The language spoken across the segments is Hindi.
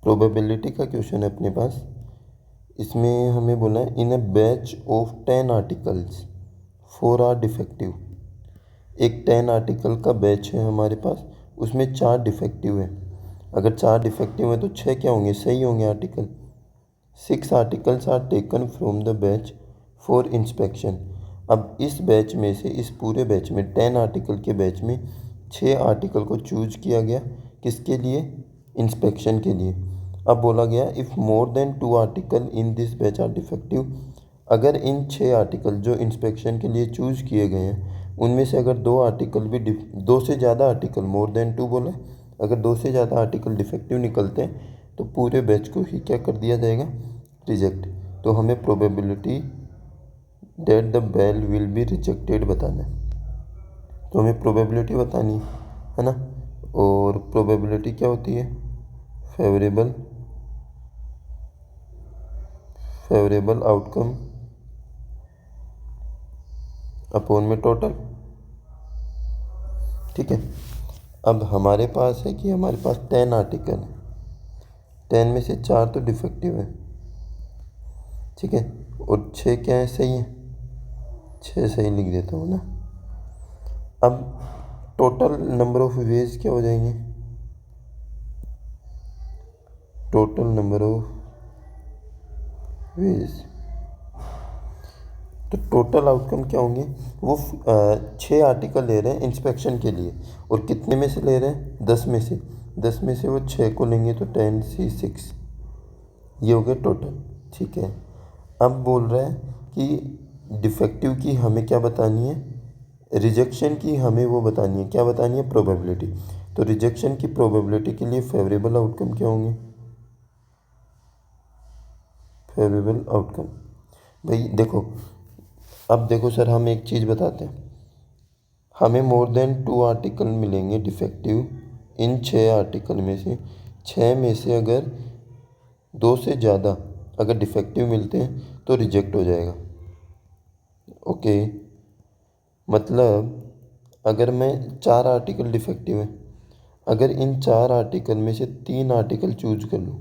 प्रोबेबिलिटी का क्वेश्चन है अपने पास। इसमें हमें बोला है in a batch of 10 articles 4 are defective. एक 10 आर्टिकल का बैच है हमारे पास, उसमें 4 डिफेक्टिव है। अगर 4 डिफेक्टिव है तो 6 क्या होंगे, सही होंगे article. 6 articles are taken from the batch for inspection. अब इस बैच में से, इस पूरे बैच में 10 आर्टिकल के बैच में 6 आर्टिकल को चूज किया गया, किसके लिए, इंस्पेक्शन के लिए। अब बोला गया if more than 2 article in this batch are defective. अगर इन 6 आर्टिकल जो इंस्पेक्शन के लिए चूज किए गए हैं उनमें से अगर 2 आर्टिकल भी 2 से ज़्यादा आर्टिकल, मोर देन 2 बोला, अगर 2 से ज़्यादा आर्टिकल डिफेक्टिव निकलते हैं तो पूरे बैच को ही क्या कर दिया जाएगा, रिजेक्ट। तो हमें probability that the bell will be rejected बताना है। तो हमें प्रोबेबिलिटी बतानी है ना। और प्रोबेबिलिटी क्या होती है, फेवरेबल आउटकम अपॉन में टोटल। ठीक है। अब हमारे पास है कि हमारे पास 10 आर्टिकल है, 10 में से 4 तो डिफेक्टिव है, ठीक है, और 6 क्या है, सही है। 6 सही लिख देता हूँ ना। अब टोटल नंबर ऑफ वेज क्या हो जाएंगे, टोटल नंबर ऑफ वेज, तो टोटल आउटकम क्या होंगे, वो 6 आर्टिकल ले रहे हैं इंस्पेक्शन के लिए, और कितने में से ले रहे हैं, 10 में से। 10 में से वो 6 को लेंगे तो 10C6, ये हो गया टोटल। ठीक है। अब बोल रहा है कि डिफेक्टिव की हमें क्या बतानी है, रिजेक्शन की हमें वो बतानी है, क्या बतानी है, प्रोबेबिलिटी। तो रिजेक्शन की प्रोबेबिलिटी के लिए फेवरेबल आउटकम क्या होंगे, फेवरेबल आउटकम। भाई देखो, अब देखो सर, हम एक चीज़ बताते हैं, हमें मोर देन 2 आर्टिकल मिलेंगे डिफेक्टिव इन 6 आर्टिकल में से। 6 में से अगर 2 से ज़्यादा अगर डिफेक्टिव मिलते हैं तो रिजेक्ट हो जाएगा। ओके, मतलब अगर मैं 4 आर्टिकल डिफेक्टिव है, अगर इन 4 आर्टिकल में से 3 आर्टिकल चूज कर लूँ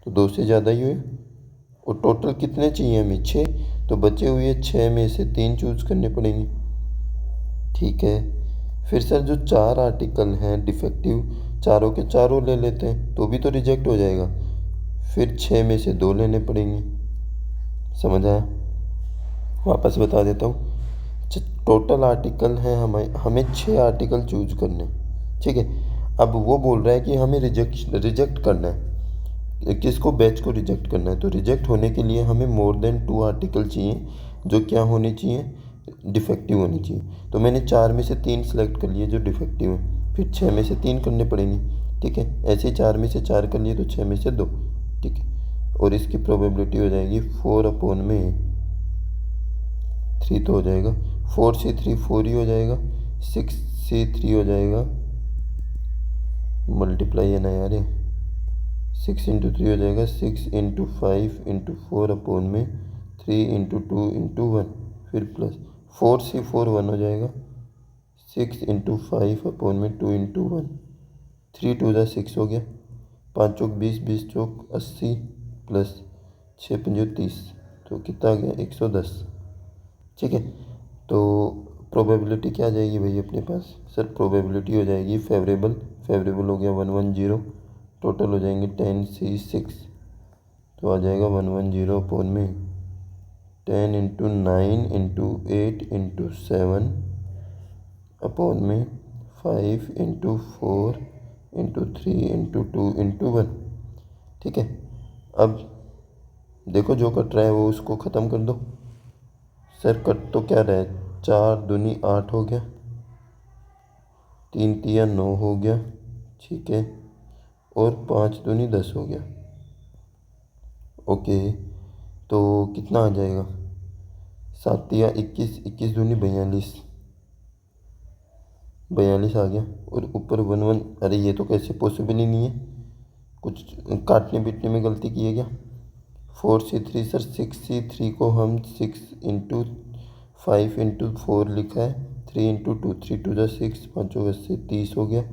तो 2 से ज़्यादा ही हुए, और टोटल कितने चाहिए हमें, 6, तो बचे हुए 6 में से 3 चूज करने पड़ेंगे। ठीक है। फिर सर जो 4 आर्टिकल हैं डिफेक्टिव, चारों के चारों ले लेते हैं तो भी तो रिजेक्ट हो जाएगा, फिर 6 में से 2 लेने पड़ेंगे। समझ आया, वापस बता देता हूँ। टोटल आर्टिकल हैं हमें 6 आर्टिकल चूज करने, ठीक है। अब वो बोल रहा है कि हमें रिजेक्ट करना है, किसको, बैच को रिजेक्ट करना है। तो रिजेक्ट होने के लिए हमें मोर देन 2 आर्टिकल चाहिए, जो क्या होने चाहिए, डिफेक्टिव होनी चाहिए। तो मैंने 4 में से 3 सेलेक्ट कर लिए जो डिफेक्टिव हैं, फिर 6 में से 3 करने पड़ेंगे। ठीक है, ऐसे 4 में से 4 कर लिए तो 6 में से 2। ठीक है, और इसकी प्रोबेबिलिटी हो जाएगी 4/3 तो हो जाएगा, 4C3 4 ही हो जाएगा, 6C3 हो जाएगा, मल्टीप्लाई है ना यार, 6 × 3 हो जाएगा 6 × 5 × 4/3 × 2 × 1, फिर प्लस 4C4 1 हो जाएगा, 6 × 5/2 × 1, 3 2 6 हो गया, 5 चौक 20, 20 चौक 80, प्लस 6 पंजे 30, तो कितना आ गया, 110। ठीक है, तो प्रोबेबिलिटी क्या आ जाएगी भाई अपने पास, सर प्रोबेबिलिटी हो जाएगी फेवरेबल हो गया 110, टोटल हो जाएंगे 10C6, तो आ जाएगा 110/10 × 9 × 8 × 7 अपॉन में 5 × 4 × 3 × 2 × 1। ठीक है, अब देखो जो कट रहा है वो उसको ख़त्म कर दो। सर कट तो क्या रहा है, 4 दूनी 8 हो गया, 3 तिया 9 हो गया, ठीक है, और 5 दूनी 10 हो गया। ओके, तो कितना आ जाएगा, 7 तिया 21, 21 दूनी 42, 42 आ गया, और ऊपर 1 1, अरे ये तो कैसे पॉसिबल ही नहीं है, कुछ काटने पीटने में गलती की है क्या। 4C3 सर 6C3 को हम 6 × 5 × 4 लिखा है, 3 × 2 3 2 6, 5 80, 30 हो गया,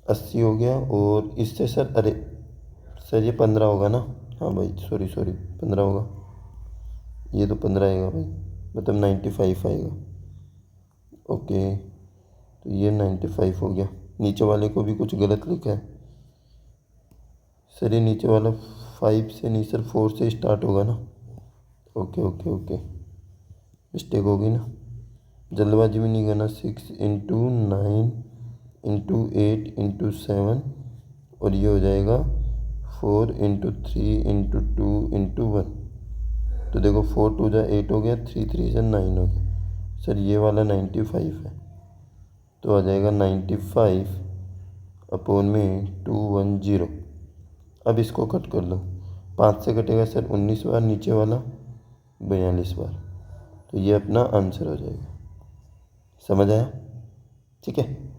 80 हो गया। और इससे सर, अरे सर ये 15 होगा ना? हाँ भाई, सॉरी 15 होगा। ये तो 15 आएगा भाई, मतलब 95 आएगा। ओके, तो ये 95 हो गया। नीचे वाले को भी कुछ गलत लिखा है सर। ये नीचे वाला 5 से नहीं सर, 4 से स्टार्ट होगा ना? ओके ओके ओके, मिस्टेक होगी ना, जल्दबाजी में नहीं करना। 6 × 9 × 8 × 7, और ये हो जाएगा 4 × 3 × 2 × 1। तो देखो 4 2 जा 8 हो गया, 3 3 जा 9 हो गया सर। ये वाला 95 है, तो आ जाएगा 95/210। अब इसको कट कर लो, 5 से कटेगा सर 19 बार, नीचे वाला 42 बार। तो ये अपना आंसर हो जाएगा। समझ आया? ठीक है।